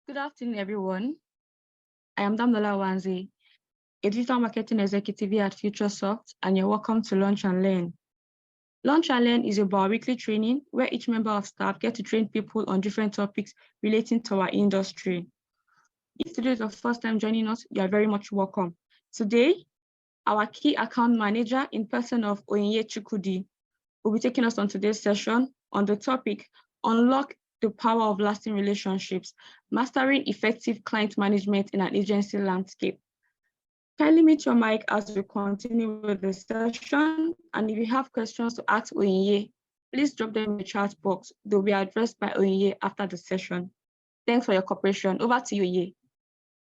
Good afternoon, everyone. I am Damnola Wanzi, a digital marketing executive here at FutureSoft, and you're welcome to Launch and Learn. Launch and Learn is a bi-weekly training where each member of staff get to train people on different topics relating to our industry. If today is your first time joining us, you are very much welcome. Today, our key account manager in person of Onyinye Chukwudi will be taking us on today's session on the topic, Unlock the Power of Lasting Relationships, Mastering Effective Client Management in an Agency Landscape. Kindly mute your mic as we continue with the session, and if you have questions to ask Onyinye, please drop them in the chat box. They'll be addressed by Onyinye after the session. Thanks for your cooperation. Over to you, Onyinye.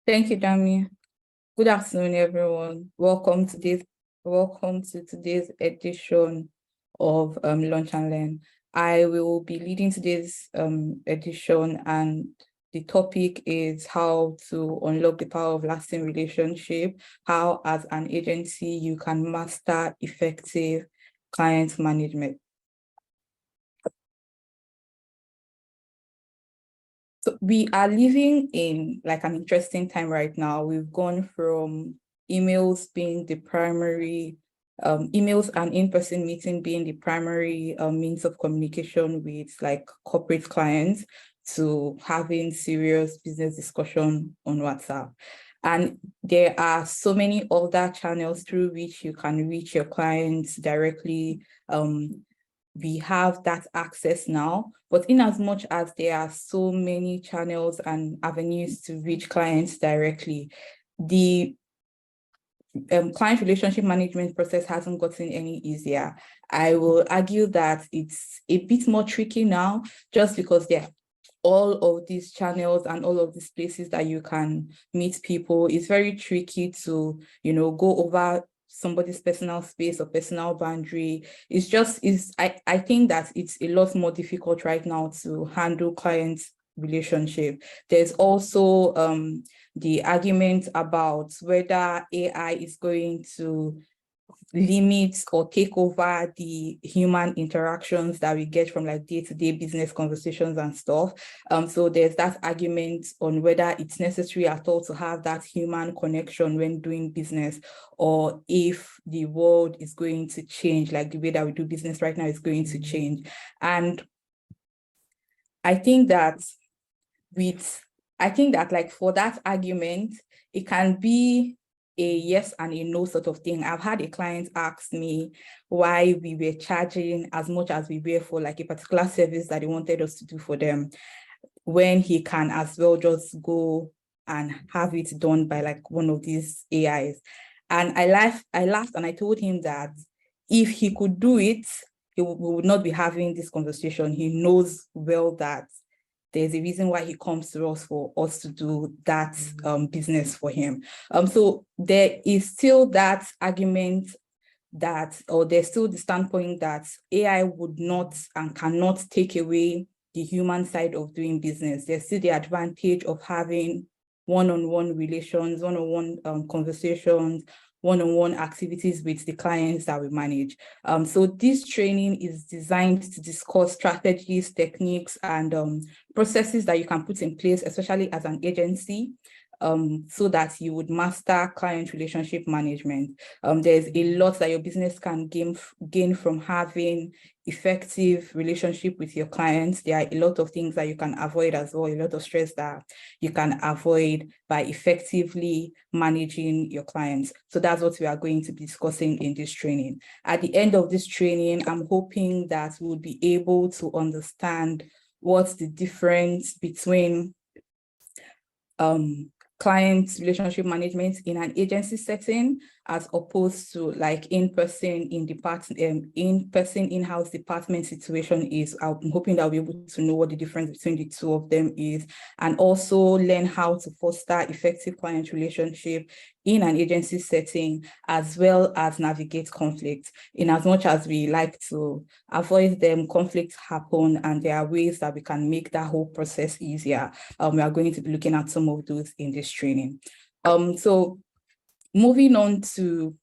Thank you, Dami. Good afternoon, everyone. Welcome to today's edition of Launch and Learn. I will be leading today's edition, and the topic is how to unlock the power of lasting relationship, how as an agency you can master effective client management. So we are living in like an interesting time right now. We've gone from emails being the primary, emails and in-person meeting being the primary means of communication with like corporate clients, to having serious business discussion on WhatsApp. And there are so many other channels through which you can reach your clients directly. We have that access now, but in as much as there are so many channels and avenues to reach clients directly, the client relationship management process hasn't gotten any easier. I will argue that it's a bit more tricky now, just because there are all of these channels and all of these places that you can meet people. It's very tricky to, go over somebody's personal space or personal boundary. I think that it's a lot more difficult right now to handle clients' relationship. There's also the argument about whether AI is going to limit or take over the human interactions that we get from like day-to-day business conversations and stuff. So there's that argument on whether it's necessary at all to have that human connection when doing business, or if the world is going to change, like the way that we do business right now is going to change. And I think that like for that argument, it can be a yes and a no sort of thing. I've had a client ask me why we were charging as much as we were for like a particular service that they wanted us to do for them, when he can as well just go and have it done by like one of these AIs. And I laughed and I told him that if he could do it, we would not be having this conversation. He knows well that there's a reason why he comes to us for us to do that business for him. So there is still that argument there's still the standpoint that AI would not and cannot take away the human side of doing business. There's still the advantage of having one-on-one relations, one-on-one conversations, one-on-one activities with the clients that we manage. So this training is designed to discuss strategies, techniques, and processes that you can put in place, especially as an agency, so that you would master client relationship management. There's a lot that your business can gain from having effective relationship with your clients. There are a lot of things that you can avoid as well, a lot of stress that you can avoid by effectively managing your clients. So that's what we are going to be discussing in this training. At the end of this training, I'm hoping that we'll be able to understand what's the difference between client relationship management in an agency setting as opposed to like in-person in-house department situation is. I'm hoping that I'll be able to know what the difference between the two of them is, and also learn how to foster effective client relationship in an agency setting, as well as navigate conflict. In as much as we like to avoid them, conflicts happen, and there are ways that we can make that whole process easier. We are going to be looking at some of those in this training. So moving on to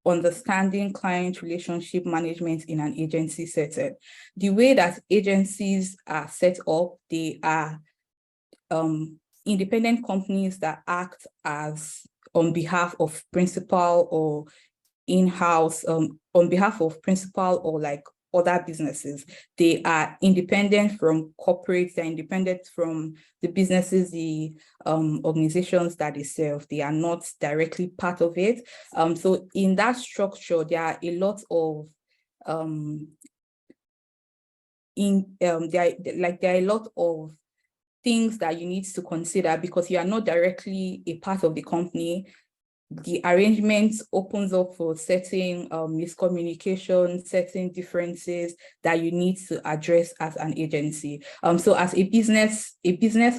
understanding client relationship management in an agency setting. The way that agencies are set up, they are independent companies that act as on behalf of principal or in-house, on behalf of principal or like other businesses. They are independent from corporates, they're independent from the businesses, the organizations that they serve. They are not directly part of it. So in that structure, there are a lot of there are a lot of things that you need to consider because you are not directly a part of the company. The arrangement opens up for certain miscommunication, certain differences that you need to address as an agency. So as a business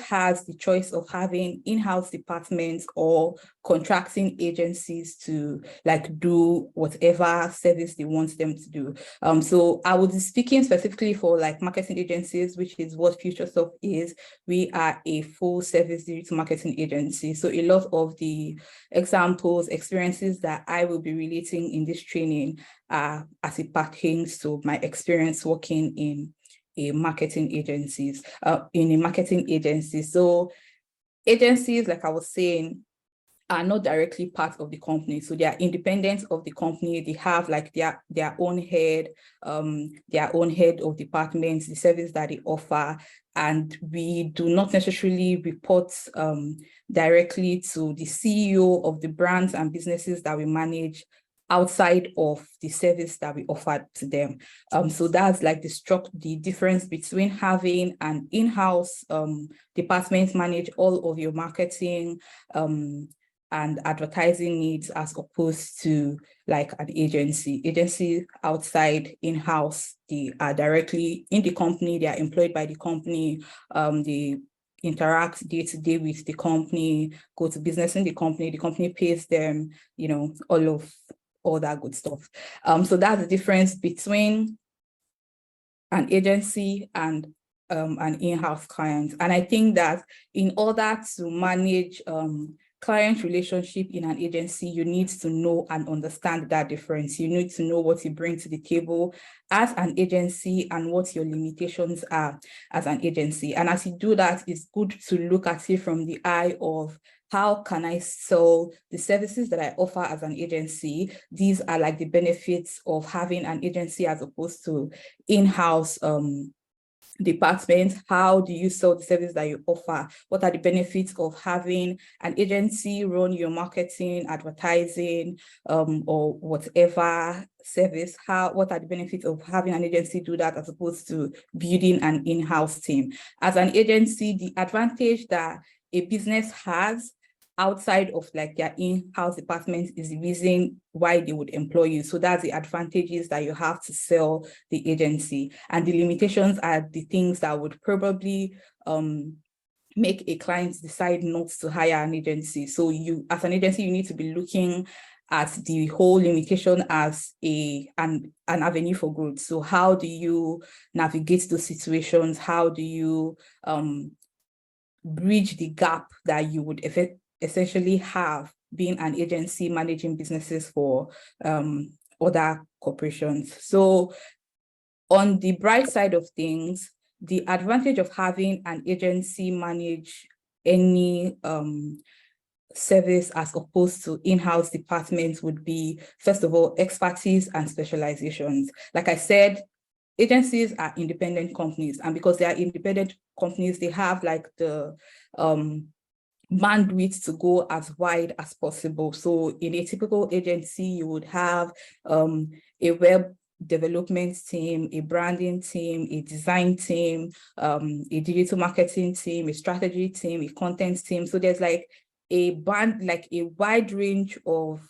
has the choice of having in-house departments or contracting agencies to like do whatever service they want them to do. So I would be speaking specifically for like marketing agencies, which is what FutureSoft is. We are a full service digital marketing agency. So a lot of the examples, experiences that I will be relating in this training are as it pertains to my experience working in a marketing agency. So agencies, like I was saying, are not directly part of the company. So they are independent of the company. They have like their own head of departments, the service that they offer. And we do not necessarily report directly to the CEO of the brands and businesses that we manage outside of the service that we offer to them. So that's like the difference between having an in-house department manage all of your marketing and advertising needs as opposed to like an agency outside in-house. They are directly in the company, they are employed by the company, they interact day-to-day with the company, go to business in the company pays them, you know, all that good stuff. So that's the difference between an agency and an in-house client. And I think that in order to manage client relationship in an agency, you need to know and understand that difference. You need to know what you bring to the table as an agency and what your limitations are as an agency. And as you do that, it's good to look at it from the eye of how can I sell the services that I offer as an agency? These are like the benefits of having an agency as opposed to in-house department. How do you sell the service that you offer? What are the benefits of having an agency run your marketing, advertising, or whatever service? What are the benefits of having an agency do that as opposed to building an in-house team? As an agency, the advantage that a business has outside of like their in-house department is the reason why they would employ you. So that's the advantages that you have to sell the agency. And the limitations are the things that would probably make a client decide not to hire an agency. So you, as an agency, you need to be looking at the whole limitation as an avenue for growth. So how do you navigate those situations? How do you bridge the gap that you would essentially have being an agency managing businesses for other corporations? So on the bright side of things, the advantage of having an agency manage any service as opposed to in-house departments would be, first of all, expertise and specializations. Like I said, agencies are independent companies, and because they are independent companies, they have like the bandwidth to go as wide as possible. So in a typical agency, you would have a web development team, a branding team, a design team, a digital marketing team, a strategy team, a content team. So there's like a wide range of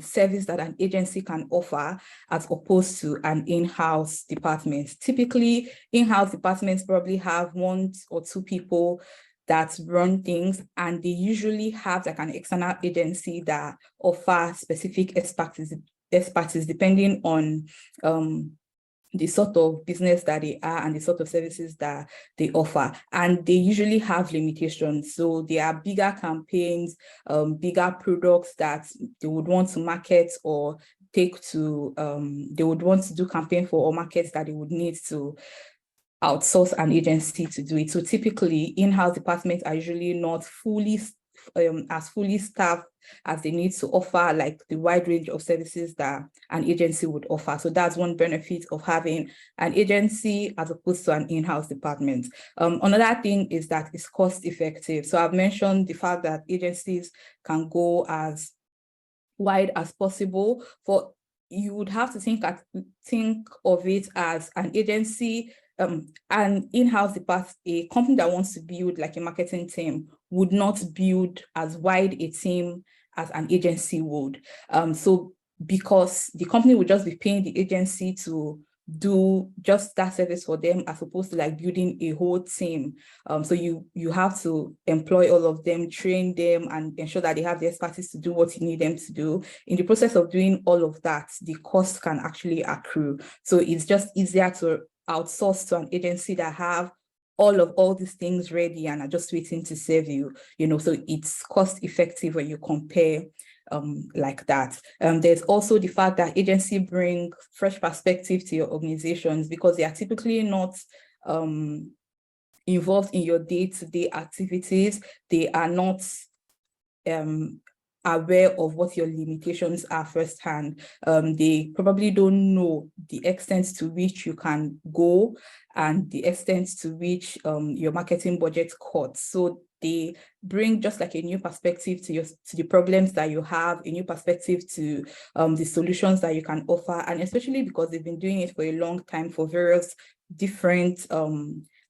service that an agency can offer as opposed to an in-house department. Typically, in-house departments probably have 1 or 2 people that run things, and they usually have like an external agency that offers specific expertise depending on the sort of business that they are and the sort of services that they offer. And they usually have limitations. So there are bigger campaigns, bigger products that they would want to market or take to, they would want to do campaign for, or markets that they would need to outsource an agency to do it. So typically, in-house departments are usually not fully staffed as they need to offer like the wide range of services that an agency would offer. So that's one benefit of having an agency as opposed to an in-house department. Another thing is that it's cost effective. So I've mentioned the fact that agencies can go as wide as possible. For you would have to think of it as an agency, an in-house department, a company that wants to build like a marketing team would not build as wide a team as an agency would. So because the company would just be paying the agency to do just that service for them as opposed to like building a whole team. So you have to employ all of them, train them, and ensure that they have the expertise to do what you need them to do. In the process of doing all of that, the cost can actually accrue. So it's just easier to outsource to an agency that have all these things ready and are just waiting to serve you, so it's cost effective when you compare like that. There's also the fact that agency bring fresh perspective to your organizations because they are typically not involved in your day-to-day activities. They are not aware of what your limitations are firsthand. They probably don't know the extent to which you can go and the extent to which your marketing budget cuts. So they bring just like a new perspective to the problems that you have, a new perspective to the solutions that you can offer, and especially because they've been doing it for a long time for various different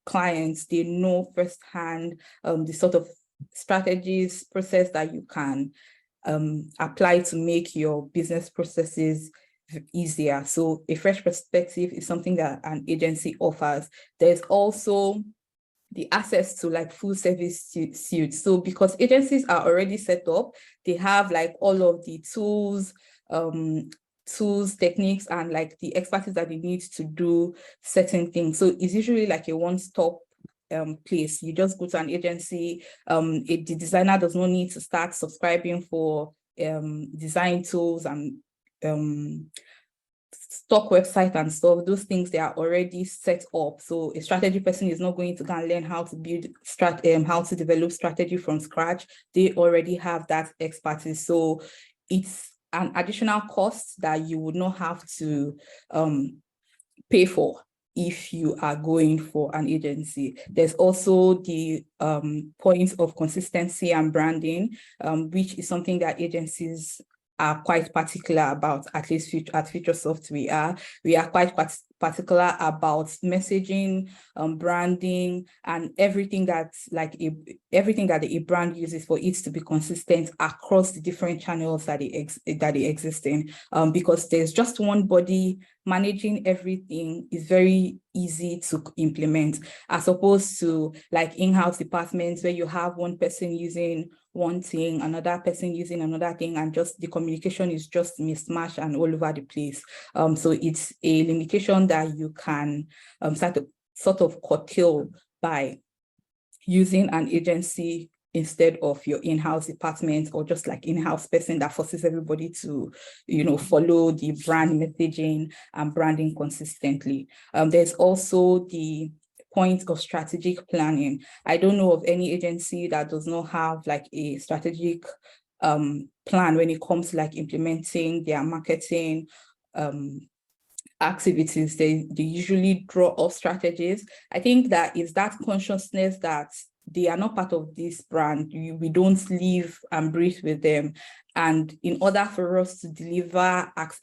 clients, they know firsthand the sort of strategies, process that you can apply to make your business processes easier. So a fresh perspective is something that an agency offers. There's also the access to like full service suits. So because agencies are already set up, they have like all of the tools, techniques, and like the expertise that they need to do certain things. So it's usually like a one-stop place. You just go to an agency. The designer does not need to start subscribing for design tools and stock website and stuff. Those things, they are already set up. So a strategy person is not going to go and learn how to build how to develop strategy from scratch. They already have that expertise. So it's an additional cost that you would not have to pay for if you are going for an agency. There's also the point of consistency and branding, which is something that agencies are quite particular about. At least at Futuresoft, we are quite particular about messaging, branding, and everything that a brand uses for it to be consistent across the different channels that they exist in. Because there's just one body managing everything is very easy to implement, as opposed to like in-house departments where you have one person using one thing, another person using another thing, and just the communication is just mismatched and all over the place. So it's a limitation that you can sort of curtail by using an agency instead of your in-house department, or just like in-house person that forces everybody to, follow the brand messaging and branding consistently. There's also the point of strategic planning. I don't know of any agency that does not have like a strategic plan when it comes to like implementing their marketing activities. They usually draw up strategies. I think that is that consciousness that they are not part of this brand. We don't live and breathe with them. And in order for us to deliver as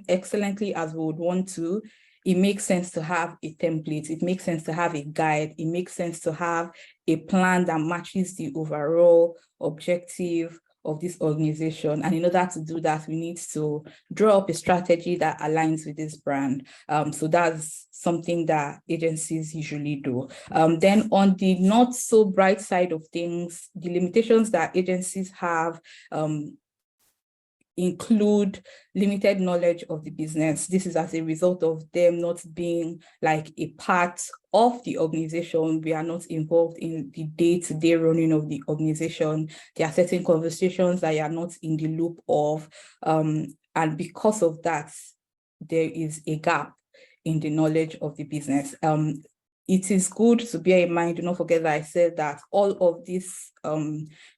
excellently as we would want to, it makes sense to have a template. It makes sense to have a guide. It makes sense to have a plan that matches the overall objective of this organization. And in order to do that, we need to draw up a strategy that aligns with this brand. So that's something that agencies usually do. Then on the not so bright side of things, the limitations that agencies have include limited knowledge of the business. This is as a result of them not being like a part of the organization. We are not involved in the day-to-day running of the organization. There are certain conversations that you are not in the loop of. And because of that, there is a gap in the knowledge of the business. It is good to bear in mind, do not forget that I said that all of these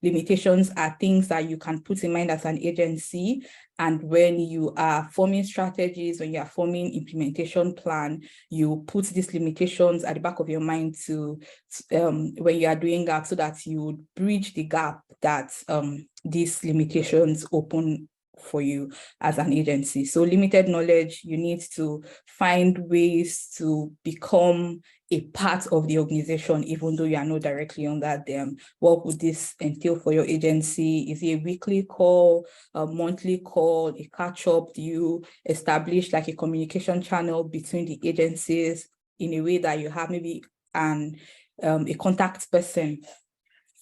limitations are things that you can put in mind as an agency. And when you are forming strategies, when you are forming implementation plan, you put these limitations at the back of your mind to when you are doing that, so that you would bridge the gap that these limitations open for you as an agency. So limited knowledge, you need to find ways to become a part of the organization, even though you are not directly under them. What would this entail for your agency? Is it a weekly call, a monthly call, a catch-up? Do you establish like a communication channel between the agencies in a way that you have maybe a contact person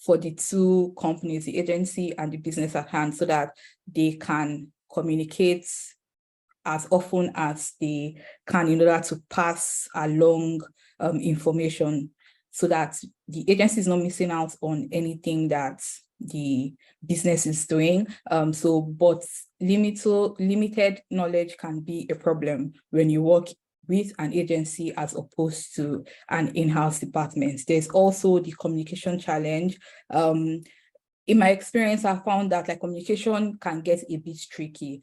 for the two companies, the agency and the business at hand, so that they can communicate as often as they can in order to pass along information, so that the agency is not missing out on anything that the business is doing. But limited knowledge can be a problem when you work with an agency as opposed to an in-house department. There's also the communication challenge. In my experience, I found that like communication can get a bit tricky.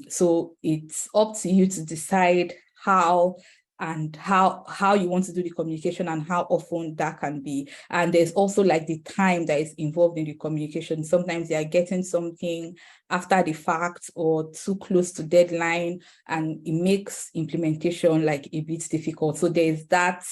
So it's up to you to decide how you want to do the communication and how often that can be. And there's also like the time that is involved in the communication. Sometimes they are getting something after the fact or too close to deadline, and it makes implementation like a bit difficult. So there's that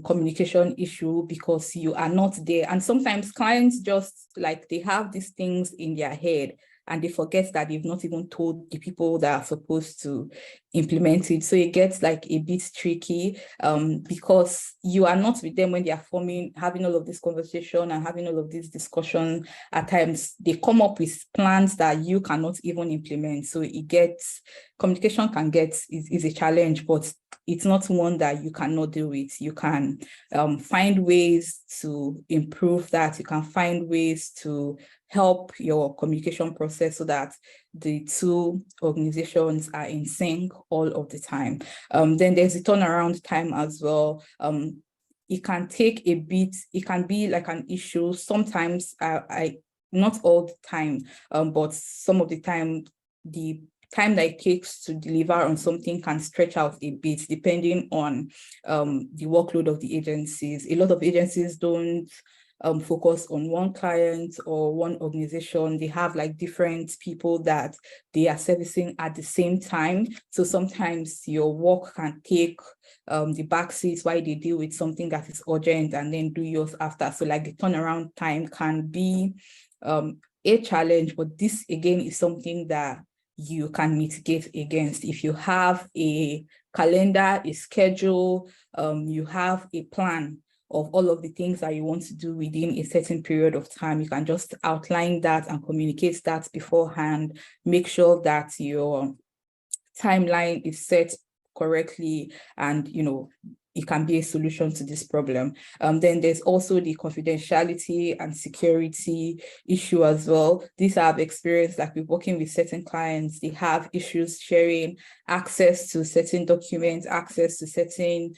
communication issue because you are not there. And sometimes clients just like, they have these things in their head and they forget that they've not even told the people that are supposed to implement it. So it gets like a bit tricky because you are not with them when they are having all of this conversation and having all of this discussion. At times they come up with plans that you cannot even implement. So communication is a challenge, but it's not one that you cannot deal with. You can find ways to improve that. You can find ways to help your communication process so that the two organizations are in sync all of the time. Then there's the turnaround time as well. It can take a bit, it can be like an issue. Sometimes not all the time, but some of the time, the time that it takes to deliver on something can stretch out a bit depending on the workload of the agencies. A lot of agencies don't focus on one client or one organization. They have like different people that they are servicing at the same time. So sometimes your work can take the backseat while they deal with something that is urgent and then do yours after. So like the turnaround time can be a challenge, but this again is something that you can mitigate against. If you have a calendar, a schedule, you have a plan of all of the things that you want to do within a certain period of time, you can just outline that and communicate that beforehand. Make sure that your timeline is set correctly, and it can be a solution to this problem. Then there's also the confidentiality and security issue as well. These I've experienced, like we're working with certain clients, they have issues sharing access to certain documents, access to certain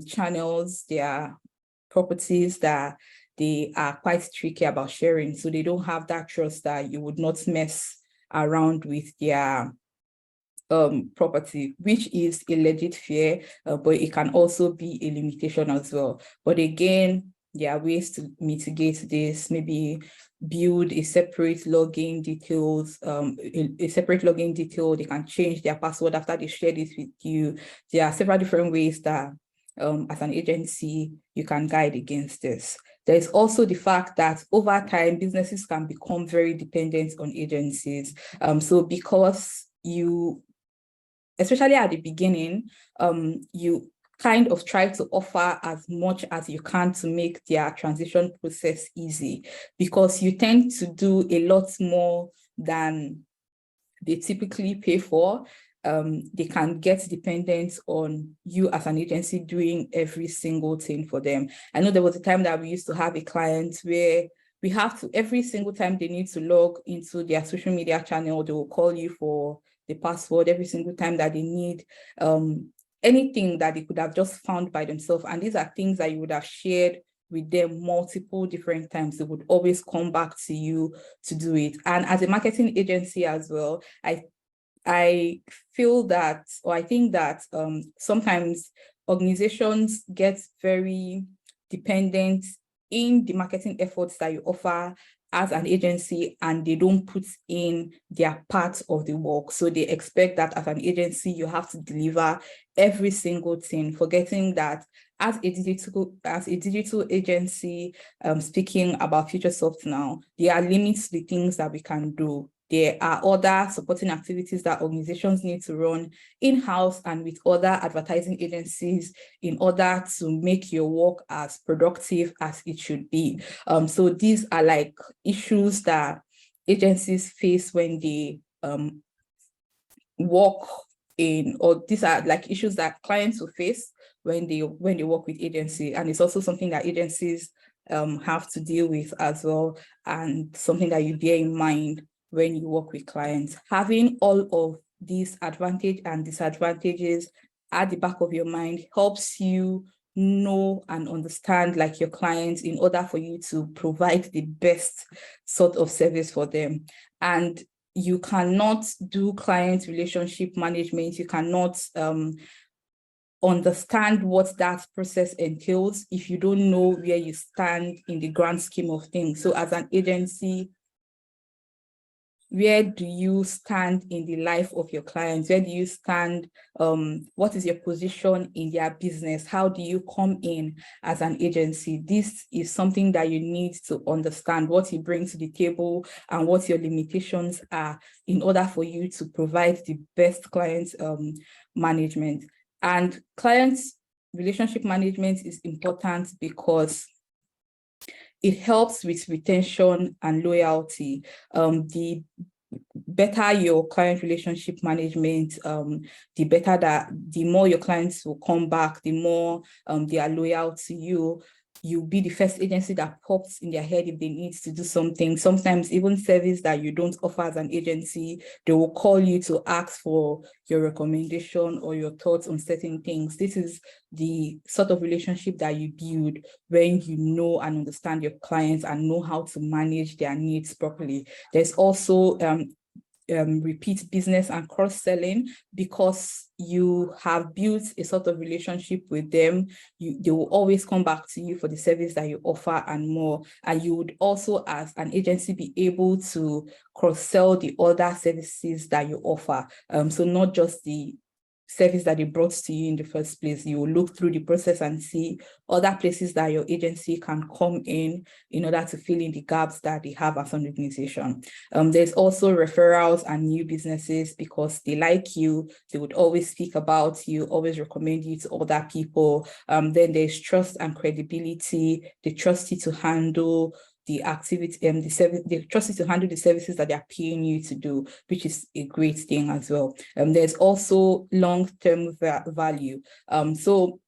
channels. There are properties that they are quite tricky about sharing. So they don't have that trust that you would not mess around with their property, which is a legit fear, but it can also be a limitation as well. But again, there are ways to mitigate this. Maybe build a separate login details, a separate login detail. They can change their password after they share this with you. There are several different ways that as an agency, you can guide against this. There's also the fact that over time, businesses can become very dependent on agencies. So because especially at the beginning, you kind of try to offer as much as you can to make their transition process easy, because you tend to do a lot more than they typically pay for. They can get dependent on you as an agency doing every single thing for them. I know there was a time that we used to have a client where we have to, every single time they need to log into their social media channel, they will call you for the password. Every single time that they need anything that they could have just found by themselves. And these are things that you would have shared with them multiple different times. They would always come back to you to do it. And as a marketing agency as well, I feel that, or I think that sometimes organizations get very dependent in the marketing efforts that you offer as an agency, and they don't put in their part of the work. So they expect that as an agency, you have to deliver every single thing, forgetting that as a digital agency, speaking about Futuresoft now, there are limits to the things that we can do. There are other supporting activities that organizations need to run in-house and with other advertising agencies in order to make your work as productive as it should be. So these are like issues that agencies face when they work in, or these are like issues that clients will face when they work with agency. And it's also something that agencies have to deal with as well, and something that you bear in mind when you work with clients. Having all of these advantages and disadvantages at the back of your mind helps you know and understand like your clients in order for you to provide the best sort of service for them. And you cannot do client relationship management, you cannot understand what that process entails if you don't know where you stand in the grand scheme of things. So as an agency, where do you stand in the life of your clients? Where do you stand? What is your position in their business? How do you come in as an agency? This is something that you need to understand, what you bring to the table and what your limitations are in order for you to provide the best client management. And client relationship management is important because it helps with retention and loyalty. The better your client relationship management, the more your clients will come back, the more they are loyal to you. You'll be the first agency that pops in their head if they need to do something. Sometimes even service that you don't offer as an agency, they will call you to ask for your recommendation or your thoughts on certain things. This is the sort of relationship that you build when you know and understand your clients and know how to manage their needs properly. There's also repeat business and cross-selling, because you have built a sort of relationship with them. They will always come back to you for the service that you offer and more. And you would also, as an agency, be able to cross-sell the other services that you offer. So not just the service that they brought to you in the first place. You will look through the process and see other places that your agency can come in order to fill in the gaps that they have as an organization. There's also referrals and new businesses, because they like you, they would always speak about you, always recommend you to other people. Then there's trust and credibility. They trust you to handle the activity and the service. They trust you to handle the services that they're paying you to do, which is a great thing as well. There's also long-term value. The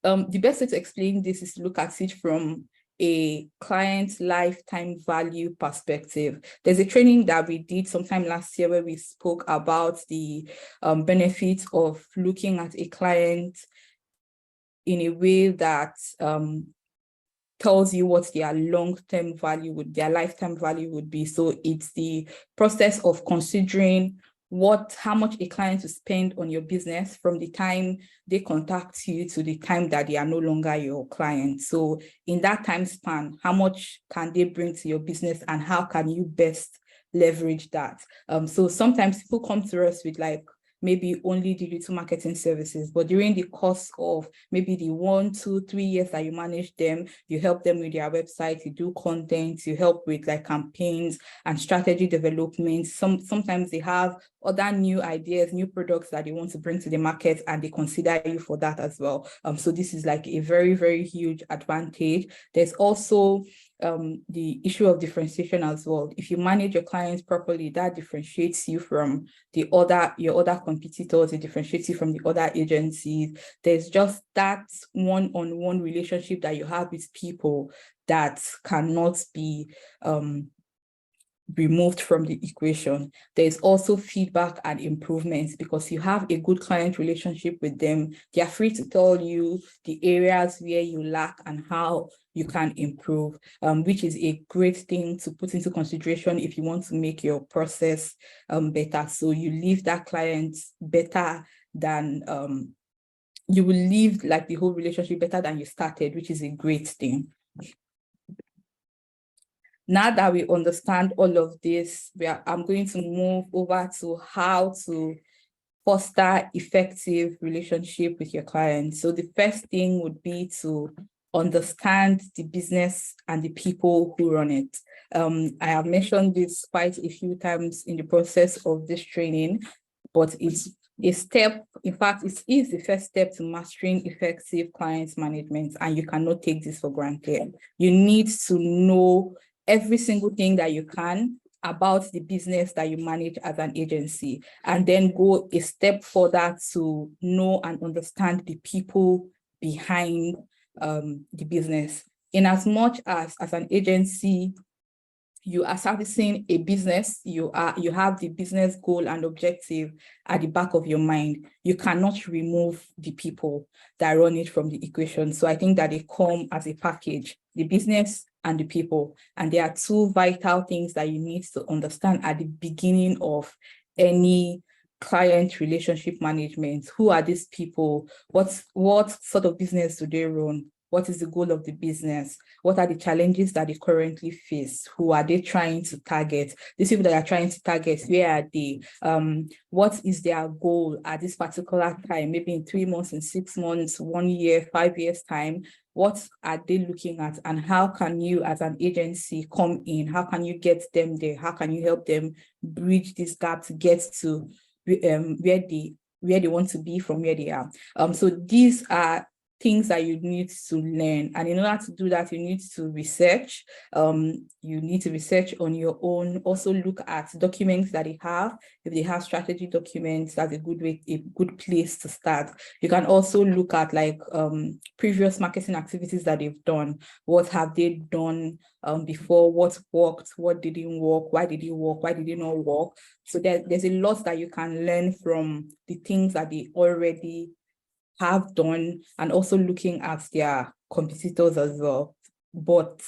best way to explain this is to look at it from a client lifetime value perspective. There's a training that we did sometime last year where we spoke about the benefits of looking at a client in a way that tells you what their long-term value would, their lifetime value would be. So it's the process of considering how much a client will spend on your business from the time they contact you to the time that they are no longer your client. So in that time span, how much can they bring to your business and how can you best leverage that? So sometimes people come to us with like maybe only digital marketing services, but during the course of maybe the 1, 2, 3 years that you manage them, you help them with their website, you do content, you help with like campaigns and strategy development. Sometimes they have other new ideas, new products that they want to bring to the market, and they consider you for that as well. So this is like a very, very huge advantage. There's also the issue of differentiation as well. If you manage your clients properly, that differentiates you from your other competitors, it differentiates you from the other agencies. There's just that one-on-one relationship that you have with people that cannot be removed from the equation. There is also feedback and improvements, because you have a good client relationship with them. They are free to tell you the areas where you lack and how you can improve, which is a great thing to put into consideration if you want to make your process better. So you leave that client better than, you will leave like the whole relationship better than you started, which is a great thing. Now that we understand all of this, I'm going to move over to how to foster effective relationship with your clients. So the first thing would be to understand the business and the people who run it. I have mentioned this quite a few times in the process of this training, but it's a step, in fact, it is the first step to mastering effective client management, and you cannot take this for granted. You need to know every single thing that you can about the business that you manage as an agency, and then go a step further to know and understand the people behind the business. In as much as an agency, you are servicing a business, you have the business goal and objective at the back of your mind. You cannot remove the people that run it from the equation. So I think that they come as a package, the business and the people. And there are two vital things that you need to understand at the beginning of any client relationship management. Who are these people? What sort of business do they run? What is the goal of the business? What are the challenges that they currently face? Who are they trying to target? These people that are trying to target, where are they? What is their goal at this particular time? Maybe in 3 months, in 6 months, 1 year, 5 years time. What are they looking at? And how can you as an agency come in? How can you get them there? How can you help them bridge this gap to get to where they want to be from where they are? So these are things that you need to learn. And in order to do that, you need to research. You need to research on your own. Also look at documents that they have. If they have strategy documents, that's a good place to start. You can also look at like previous marketing activities that they've done. What have they done before? What worked? What didn't work? Why did it work? Why did it not work? So there's a lot that you can learn from the things that they already have done, and also looking at their competitors as well. But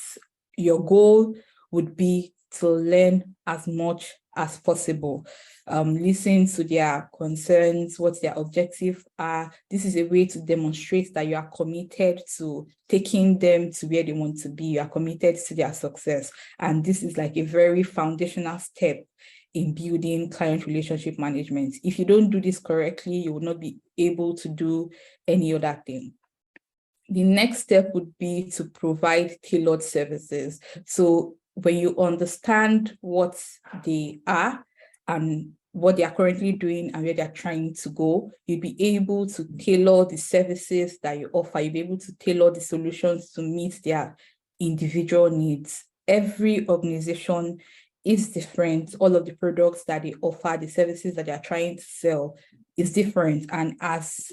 your goal would be to learn as much as possible. Listen to their concerns, what their objectives are. This is a way to demonstrate that you are committed to taking them to where they want to be. You are committed to their success. And this is like a very foundational step in building client relationship management. If you don't do this correctly, you will not be able to do any other thing. The next step would be to provide tailored services. So when you understand what they are and what they are currently doing and where they're trying to go, you'll be able to tailor the services that you offer. You'll be able to tailor the solutions to meet their individual needs. Every organization is different. All of the products that they offer, the services that they are trying to sell is different. And as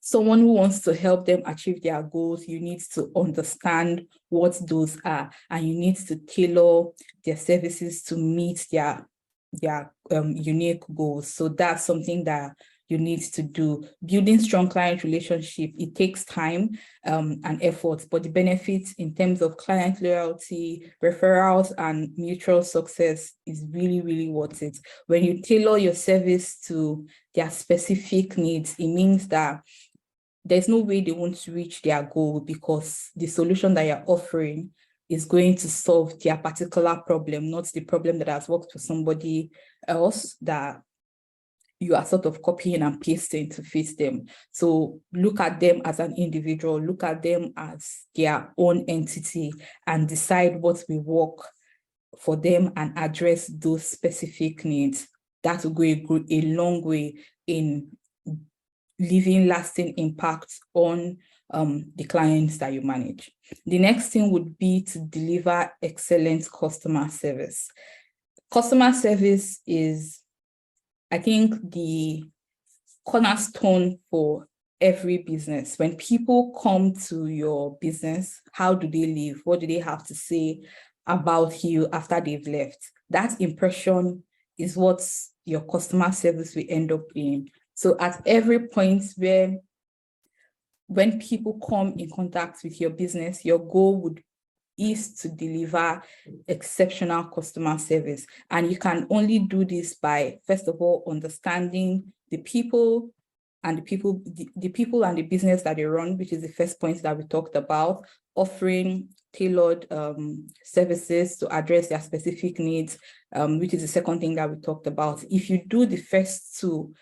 someone who wants to help them achieve their goals, you need to understand what those are, and you need to tailor their services to meet their unique goals. So that's something that you need to do. Building strong client relationship, it takes time and effort, but the benefits in terms of client loyalty, referrals, and mutual success is really, really worth it. When you tailor your service to their specific needs, it means that there's no way they won't reach their goal, because the solution that you're offering is going to solve their particular problem, not the problem that has worked for somebody else that you are sort of copying and pasting to fit them. So look at them as an individual, look at them as their own entity, and decide what will work for them and address those specific needs. That will go a long way in leaving lasting impact on the clients that you manage. The next thing would be to deliver excellent customer service. Customer service is, I think, the cornerstone for every business. When people come to your business, how do they live? What do they have to say? about you after they've left. That impression is what your customer service will end up being. So at every point when people come in contact with your business, your goal is to deliver exceptional customer service. And you can only do this by, first of all, understanding the people and the people and the business that they run, which is the first point that we talked about, offering tailored services to address their specific needs, which is the second thing that we talked about. If you do the first two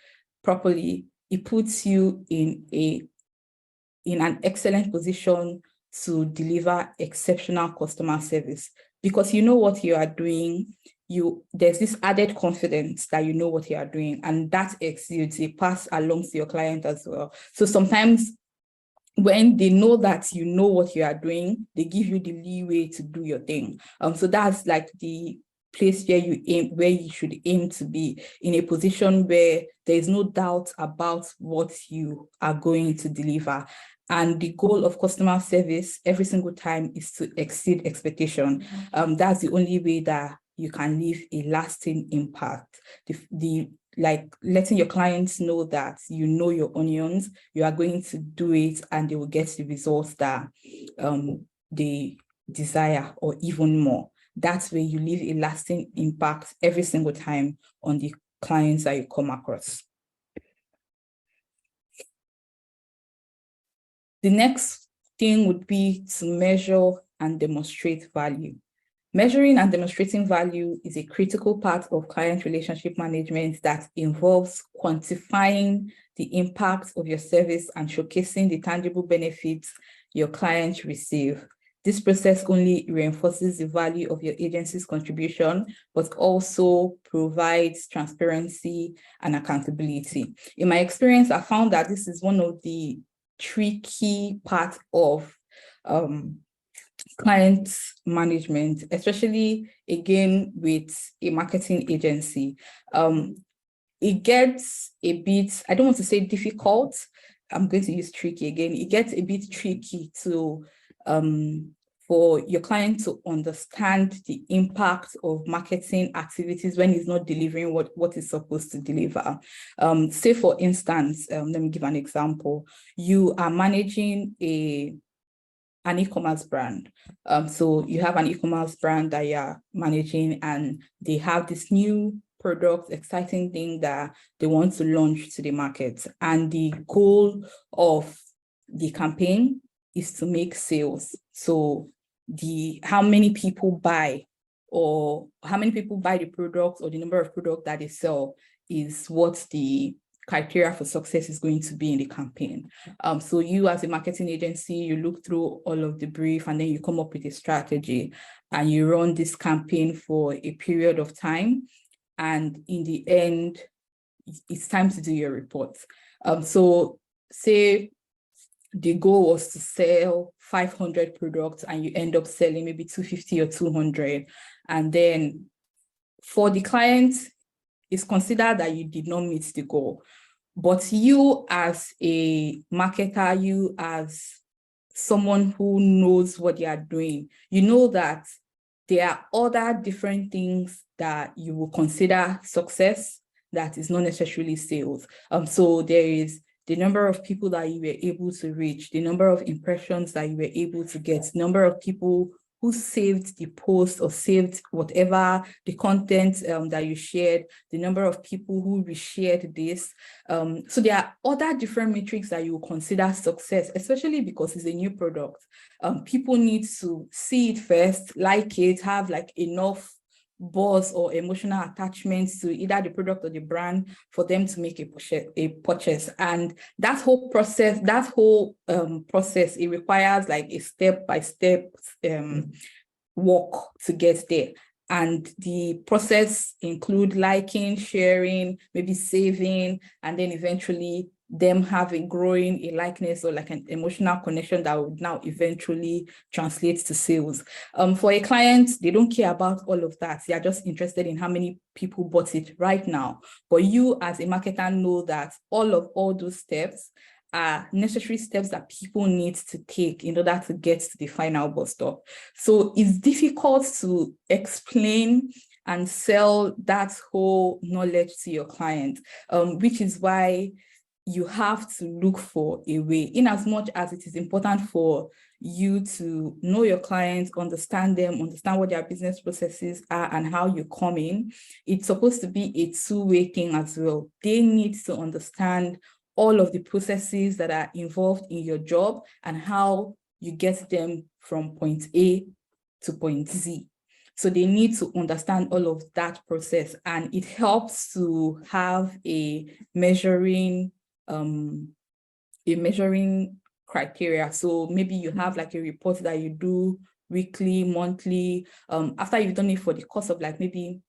properly, it puts you in an excellent position to deliver exceptional customer service, because you know what you are doing. There's this added confidence that you know what you are doing, and that exudes, it pass along to your client as well. So sometimes when they know that you know what you are doing, they give you the leeway to do your thing. So that's like the place where you should aim to be, in a position where there is no doubt about what you are going to deliver. And the goal of customer service every single time is to exceed expectation. That's the only way that you can leave a lasting impact. Like letting your clients know that you know your onions, you are going to do it, and they will get the results that they desire, or even more. That's where you leave a lasting impact every single time on the clients that you come across. The next thing would be to measure and demonstrate value. Measuring and demonstrating value is a critical part of client relationship management that involves quantifying the impact of your service and showcasing the tangible benefits your clients receive. This process only reinforces the value of your agency's contribution, but also provides transparency and accountability. In my experience, I found that this is one of the tricky part of client management, especially again with a marketing agency. It gets a bit, I don't want to say difficult, I'm going to use tricky again. It gets a bit tricky to for your client to understand the impact of marketing activities when he's not delivering what it's supposed to deliver. Say for instance, let me give an example. You are managing an e-commerce brand. So you have an e-commerce brand that you're managing, and they have this new product, exciting thing that they want to launch to the market. And the goal of the campaign is to make sales. So how many people buy, or how many people buy the product, or the number of products that they sell, is what the criteria for success is going to be in the campaign. So you as a marketing agency, you look through all of the brief, and then you come up with a strategy, and you run this campaign for a period of time. And in the end, it's time to do your report. So say the goal was to sell 500 products, and you end up selling maybe 250 or 200. And then for the client, it's considered that you did not meet the goal. But you as a marketer, you as someone who knows what they are doing, you know that there are other different things that you will consider success that is not necessarily sales. So there is the number of people that you were able to reach, the number of impressions that you were able to get, number of people who saved the post or saved whatever the content that you shared, the number of people who reshared this. So there are other different metrics that you will consider success, especially because it's a new product. People need to see it first, like it, have like enough buzz or emotional attachments to either the product or the brand for them to make a purchase. And that whole process, it requires like a step-by-step walk to get there. And the process include liking, sharing, maybe saving, and then eventually them growing a likeness or like an emotional connection that would now eventually translate to sales. For a client, they don't care about all of that. They are just interested in how many people bought it right now. But you as a marketer know that all those steps are necessary steps that people need to take in order to get to the final bus stop. So it's difficult to explain and sell that whole knowledge to your client, which is why you have to look for a way, in as much as it is important for you to know your clients, understand them, understand what their business processes are and how you come in. It's supposed to be a two-way thing as well. They need to understand all of the processes that are involved in your job and how you get them from point A to point Z. So they need to understand all of that process, and it helps to have a measuring criteria. So maybe you have like a report that you do weekly, monthly. After you've done it for the course of like maybe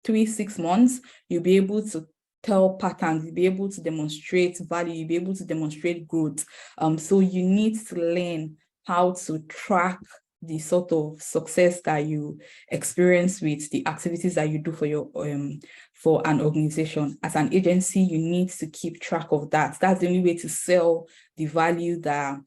3-6 months, you'll be able to tell patterns, you'll be able to demonstrate value, you'll be able to demonstrate growth. So you need to learn how to track the sort of success that you experience with the activities that you do for your for an organization. As an agency, you need to keep track of that. That's the only way to sell the value that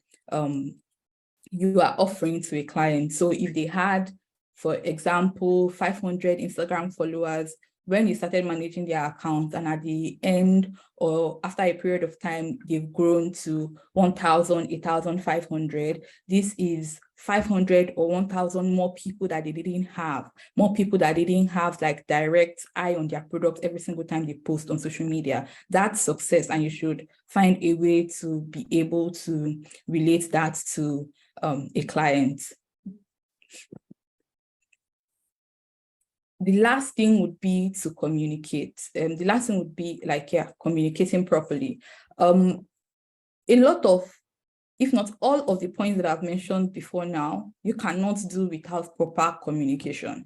you are offering to a client. So if they had, for example, 500 Instagram followers when you started managing their account, and at the end or after a period of time, they've grown to 1,000, 1,500, this is 500 or 1,000 more people that they didn't have, more people that they didn't have like direct eye on their product every single time they post on social media. That's success, and you should find a way to be able to relate that to a client. The last thing would be to communicate. The last thing would be like, communicating properly. A lot of, if not all of the points that I've mentioned before now, you cannot do without proper communication.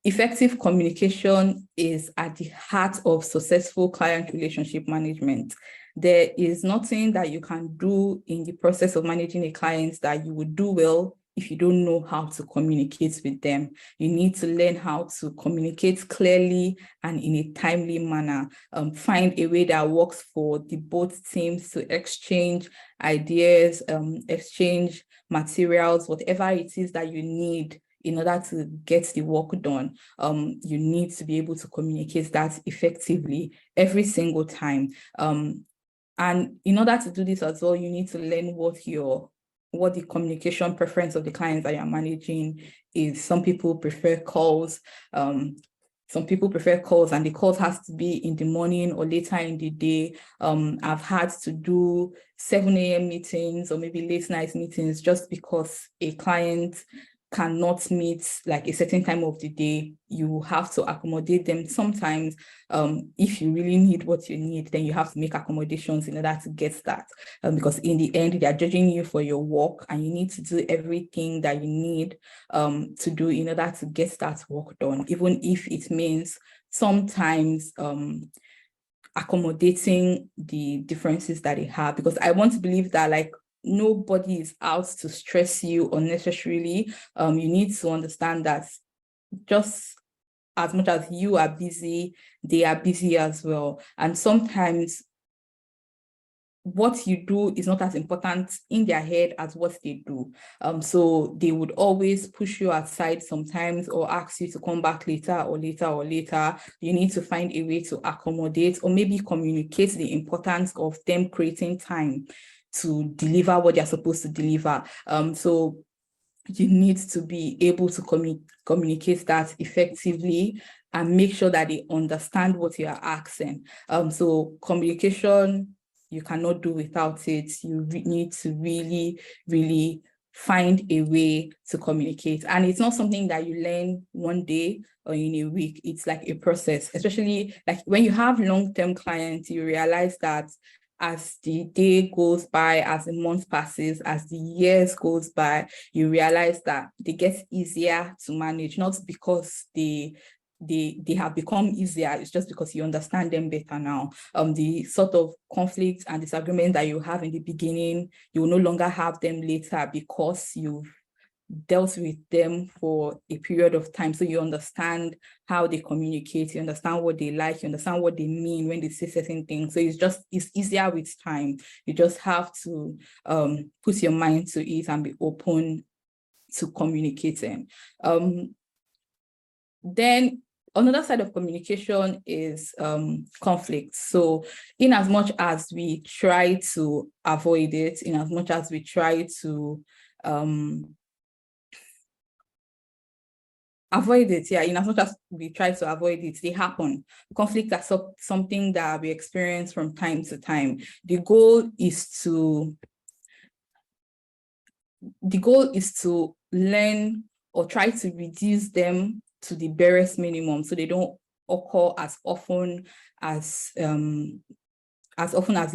Effective communication is at the heart of successful client relationship management. There is nothing that you can do in the process of managing a client that you would do well if you don't know how to communicate with them. You need to learn how to communicate clearly and in a timely manner. Find a way that works for the both teams to exchange ideas, exchange materials, whatever it is that you need in order to get the work done. You need to be able to communicate that effectively every single time. And in order to do this as well, you need to learn what the communication preference of the clients that you're managing is. Some people prefer calls. Some people prefer calls, and the calls has to be in the morning or later in the day. I've had to do 7 a.m. meetings or maybe late night meetings just because a client cannot meet like a certain time of the day. You have to accommodate them. Sometimes if you really need what you need, then you have to make accommodations in order to get that, because in the end they are judging you for your work, and you need to do everything that you need to do in order to get that work done, even if it means sometimes accommodating the differences that they have. Because I want to believe that like nobody is out to stress you unnecessarily. You need to understand that just as much as you are busy, they are busy as well. And sometimes what you do is not as important in their head as what they do. So they would always push you aside sometimes or ask you to come back later or later or later. You need to find a way to accommodate or maybe communicate the importance of them creating time to deliver what they're supposed to deliver. So you need to be able to communicate that effectively and make sure that they understand what you are asking. So communication, you cannot do without it. You need to really, really find a way to communicate. And it's not something that you learn one day or in a week. It's like a process, especially like when you have long-term clients, you realize that as the day goes by, as the month passes, as the years goes by, you realize that they get easier to manage, not because they have become easier, it's just because you understand them better now. The sort of conflicts and disagreements that you have in the beginning, you will no longer have them later because you've dealt with them for a period of time. So you understand how they communicate, you understand what they like, you understand what they mean when they say certain things. So it's easier with time. You just have to put your mind to it and be open to communicating. Then another side of communication is conflict. So in as much as we try to avoid it, in as much as we try to avoid it, in as much as we try to avoid it, they happen. Conflict is something that we experience from time to time. The goal is to learn or try to reduce them to the barest minimum, so they don't occur as often as they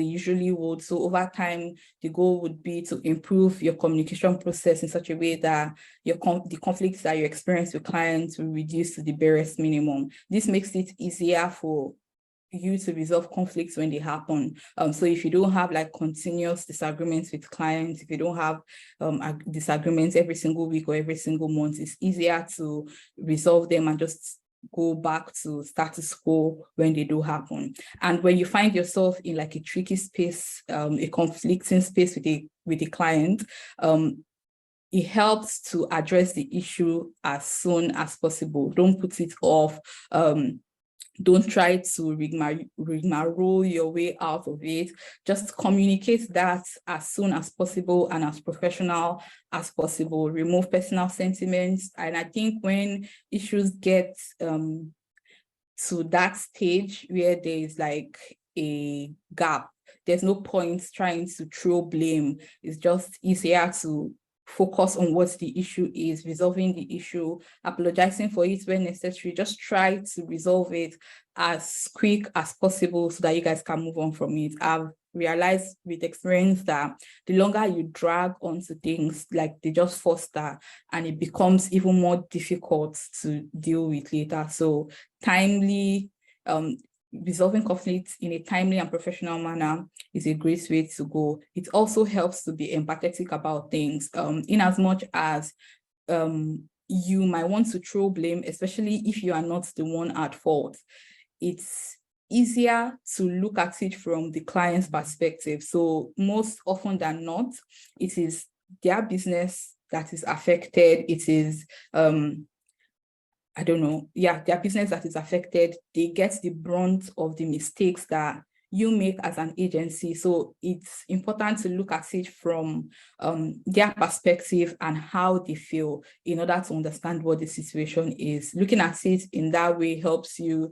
usually would. So over time, the goal would be to improve your communication process in such a way that the conflicts that you experience with clients will reduce to the barest minimum. This makes it easier for you to resolve conflicts when they happen. So if you don't have like continuous disagreements with clients, if you don't have disagreements every single week or every single month, it's easier to resolve them and just go back to status quo when they do happen. And when you find yourself in like a tricky space, a conflicting space with a client, it helps to address the issue as soon as possible. Don't put it off. Don't try to rigmarole your way out of it. Just communicate that as soon as possible and as professional as possible. Remove personal sentiments. And I think when issues get to that stage where there is like a gap, there's no point trying to throw blame. It's just easier to focus on what the issue is, resolving the issue, apologizing for it when necessary. Just try to resolve it as quick as possible so that you guys can move on from it. I've realized with experience that the longer you drag onto things, like they just foster and it becomes even more difficult to deal with later. So timely, resolving conflicts in a timely and professional manner is a great way to go. It also helps to be empathetic about things, in as much as you might want to throw blame, especially if you are not the one at fault. It's easier to look at it from the client's perspective. So most often than not, it is their business that is affected. It is their business that is affected. They get the brunt of the mistakes that you make as an agency. So it's important to look at it from their perspective and how they feel in order to understand what the situation is. Looking at it in that way helps you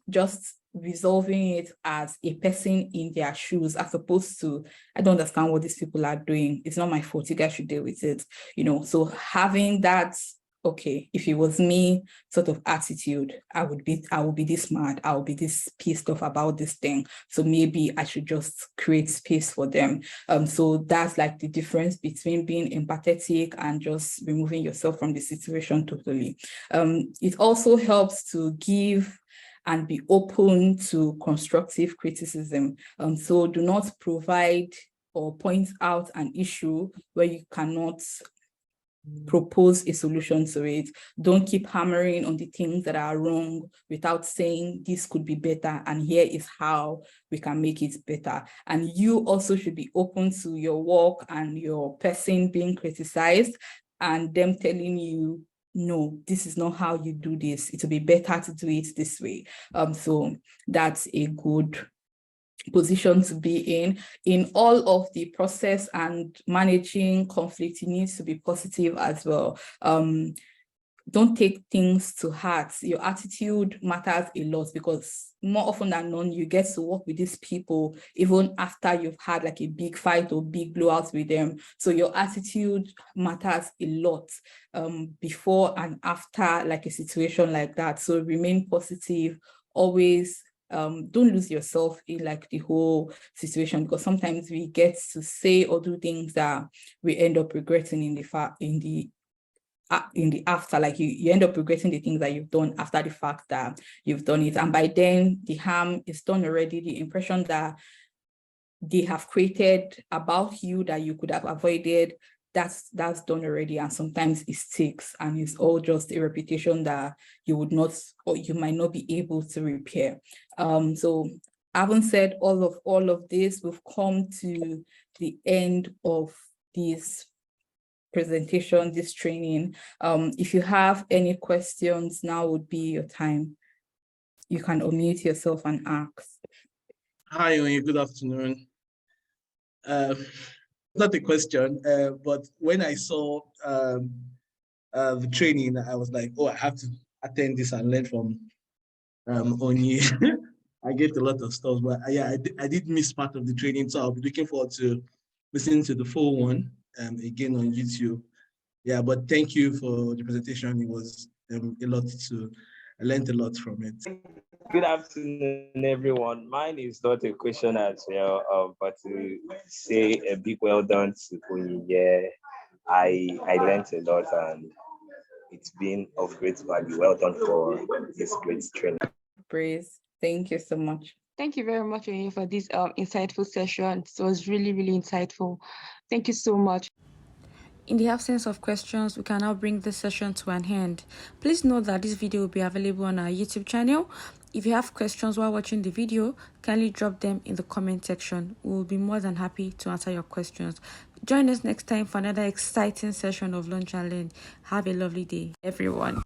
just resolving it as a person in their shoes, as opposed to, I don't understand what these people are doing. It's not my fault. You guys should deal with it. So having that, okay, if it was me sort of attitude, I would be this mad, I would be this pissed off about this thing. So maybe I should just create space for them. So that's like the difference between being empathetic and just removing yourself from the situation totally. It also helps to give and be open to constructive criticism. So do not provide or point out an issue where you cannot propose a solution to it. Don't keep hammering on the things that are wrong without saying this could be better and here is how we can make it better. And you also should be open to your work and your person being criticized and them telling you, no, this is not how you do this. It will be better to do it this way. So that's a good position to be in all of the process and managing conflict. You need to be positive as well. Don't take things to heart. Your attitude matters a lot, because more often than not, you get to work with these people even after you've had like a big fight or big blowout with them. So your attitude matters a lot before and after like a situation like that. So remain positive, always. Don't lose yourself in like the whole situation, because sometimes we get to say or do things that we end up regretting in the after. Like you end up regretting the things that you've done after the fact that you've done it, and by then the harm is done already. The impression that they have created about you that you could have avoided that's done already, and sometimes it sticks, and it's all just a reputation that you would not, or you might not be able to repair. So having said all of this, we've come to the end of this presentation, this training. If you have any questions, now would be your time. You can unmute yourself and ask. Hi, Onyinye, good afternoon. Not a question, but when I saw the training, I was like, oh, I have to attend this and learn from Onyinye. I get a lot of stuff, but yeah, I did miss part of the training, so I'll be looking forward to listening to the full one again on YouTube. Yeah, but thank you for the presentation. It was a lot I learned a lot from it. Good afternoon, everyone. Mine is not a question as well, but to say a big well done to Onyinye. I learned a lot and it's been of great value. Well done for this great training. Praise. Thank you so much. Thank you very much, Onyinye, for this insightful session. It was really, really insightful. Thank you so much. In the absence of questions, we can now bring this session to an end. Please note that this video will be available on our YouTube channel. If you have questions while watching the video, kindly drop them in the comment section. We will be more than happy to answer your questions. Join us next time for another exciting session of Lunch and Learn. Have a lovely day, everyone.